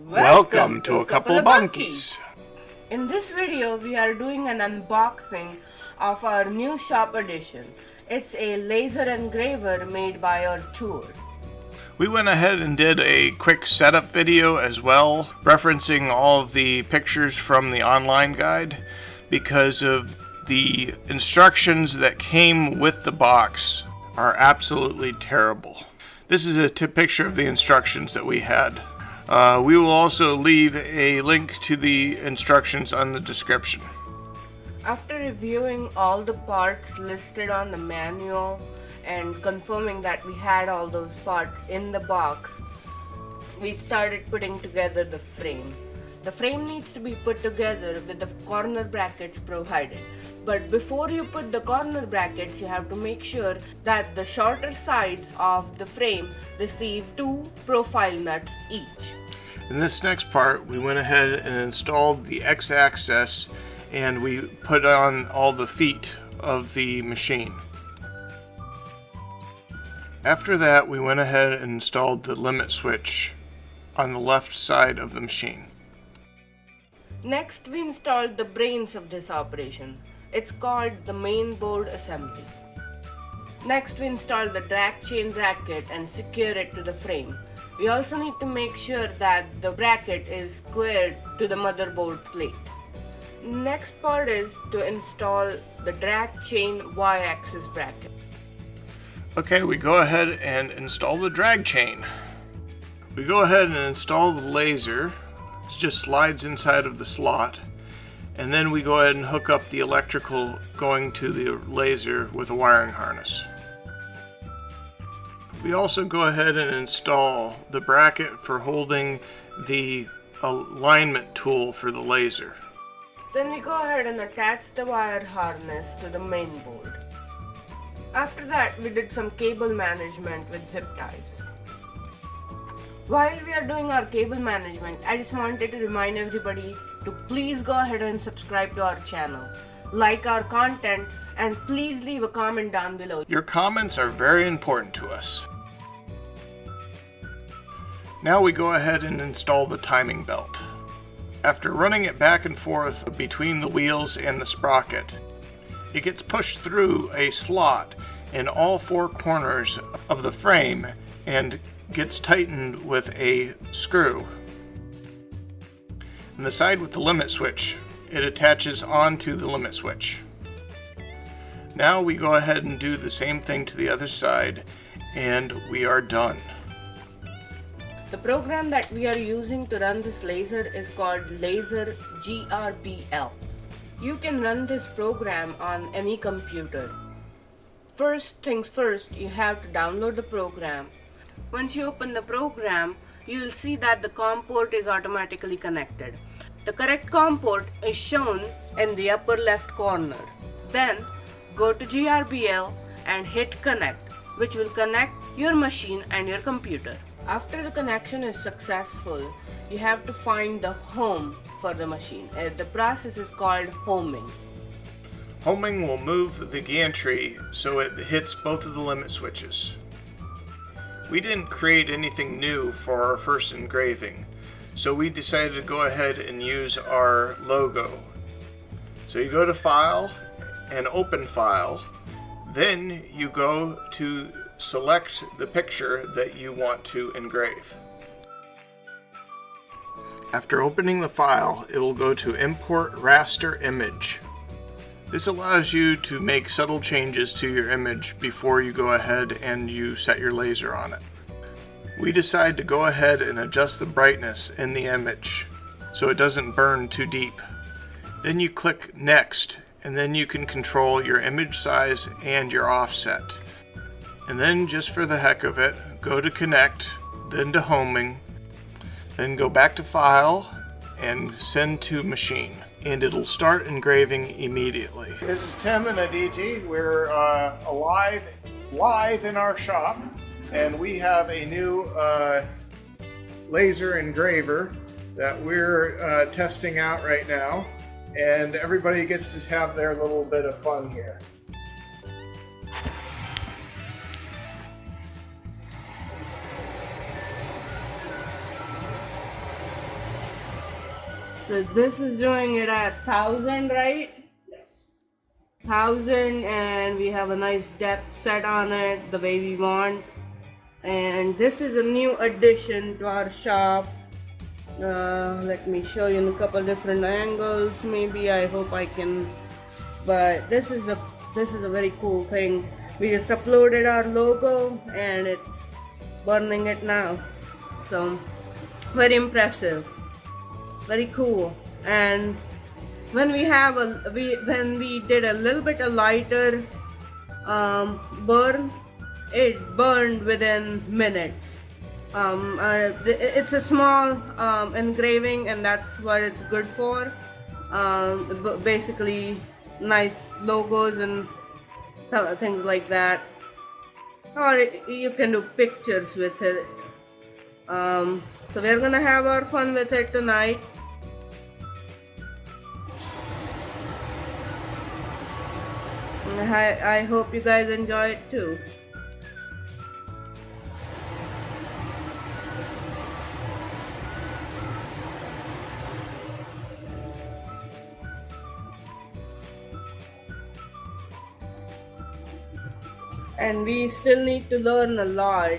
Welcome to a couple of bunkies. In this video, we are doing an unboxing of our new shop edition. It's a laser engraver made by Ortur. We went ahead and did a quick setup video as well, referencing all of the pictures from the online guide because of the instructions that came with the box are absolutely terrible. This is a picture of the instructions that we had. We will also leave a link to the instructions on the description. After reviewing all the parts listed on the manual and confirming that we had all those parts in the box, we started putting together the frame. The frame needs to be put together with the corner brackets provided. But before you put the corner brackets, you have to make sure that the shorter sides of the frame receive 2 profile nuts each. In this next part, we went ahead and installed the X-axis and we put on all the feet of the machine. After that, we went ahead and installed the limit switch on the left side of the machine. Next, we installed the brains of this operation. It's called the main board assembly. Next, we installed the drag chain bracket and secure it to the frame. We also need to make sure that the bracket is squared to the motherboard plate. Next part is to install the drag chain Y-axis bracket. Okay, we go ahead and install the drag chain. We go ahead and install the laser. It just slides inside of the slot. And then we go ahead and hook up the electrical going to the laser with a wiring harness. We also go ahead and install the bracket for holding the alignment tool for the laser. Then we go ahead and attach the wire harness to the main board. After that, we did some cable management with zip ties. While we are doing our cable management, I just wanted to remind everybody to please go ahead and subscribe to our channel, like our content, and please leave a comment down below. Your comments are very important to us. Now we go ahead and install the timing belt. After running it back and forth between the wheels and the sprocket, it gets pushed through a slot in all 4 corners of the frame and gets tightened with a screw. And the side with the limit switch, it attaches onto the limit switch. Now we go ahead and do the same thing to the other side, and we are done. The program that we are using to run this laser is called Laser GRBL. You can run this program on any computer. First things first, you have to download the program. Once you open the program, you will see that the COM port is automatically connected. The correct COM port is shown in the upper left corner. Then go to GRBL and hit connect, which will connect your machine and your computer. After the connection is successful, you have to find the home for the machine. The process is called homing. Homing will move the gantry so it hits both of the limit switches. We didn't create anything new for our first engraving, so we decided to go ahead and use our logo. So you go to File and Open File, then you go to select the picture that you want to engrave. After opening the file, it will go to Import Raster Image. This allows you to make subtle changes to your image before you go ahead and you set your laser on it. We decide to go ahead and adjust the brightness in the image so it doesn't burn too deep. Then you click Next, and then you can control your image size and your offset. And then, just for the heck of it, go to Connect, then to Homing, then go back to File and Send to Machine, and it'll start engraving immediately. This is Tim and Aditi. We're live in our shop, and we have a new laser engraver that we're testing out right now, and everybody gets to have their little bit of fun here. So this is doing it at 1000, right? 1000, and we have a nice depth set on it the way we want. And this is a new addition to our shop. Let me show you in a couple different angles. Maybe, I hope I can. But this is a very cool thing. We just uploaded our logo and it's burning it now. So very impressive, very cool. And when we did a little bit of lighter burn, it burned within minutes. It's a small engraving, and that's what it's good for. Basically, nice logos and things like that. Or you can do pictures with it. So we're gonna have our fun with it tonight. I hope you guys enjoy it too. And we still need to learn a lot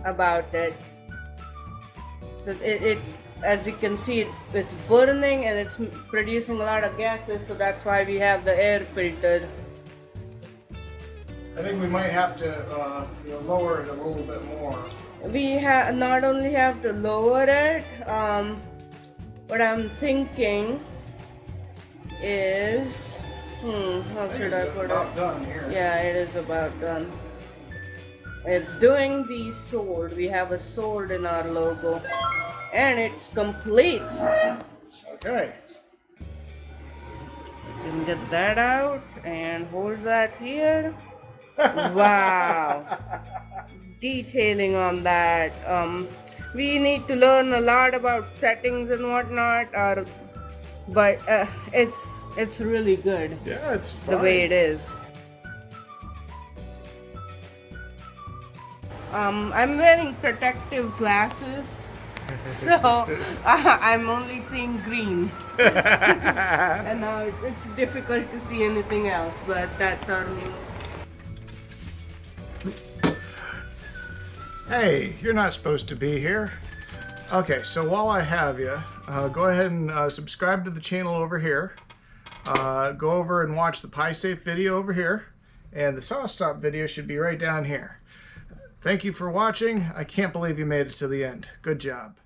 about it. It as you can see, it's burning and it's producing a lot of gases, so that's why we have the air filter. I think we might have to lower it a little bit more. We not only have to lower it, what I'm thinking is, how should I put it? About done here. Yeah, it is about done. It's doing the sword. We have a sword in our logo, and it's complete. Okay. You can get that out and hold that here. Wow, detailing on that. We need to learn a lot about settings and whatnot, but it's really good. Yeah, it's fine. The way it is. I'm wearing protective glasses, so I'm only seeing green. And now it's difficult to see anything else, but that's our new. Hey, you're not supposed to be here. Okay, so while I have you, go ahead and subscribe to the channel over here. Go over and watch the PieSafe video over here. And the SawStop video should be right down here. Thank you for watching. I can't believe you made it to the end. Good job.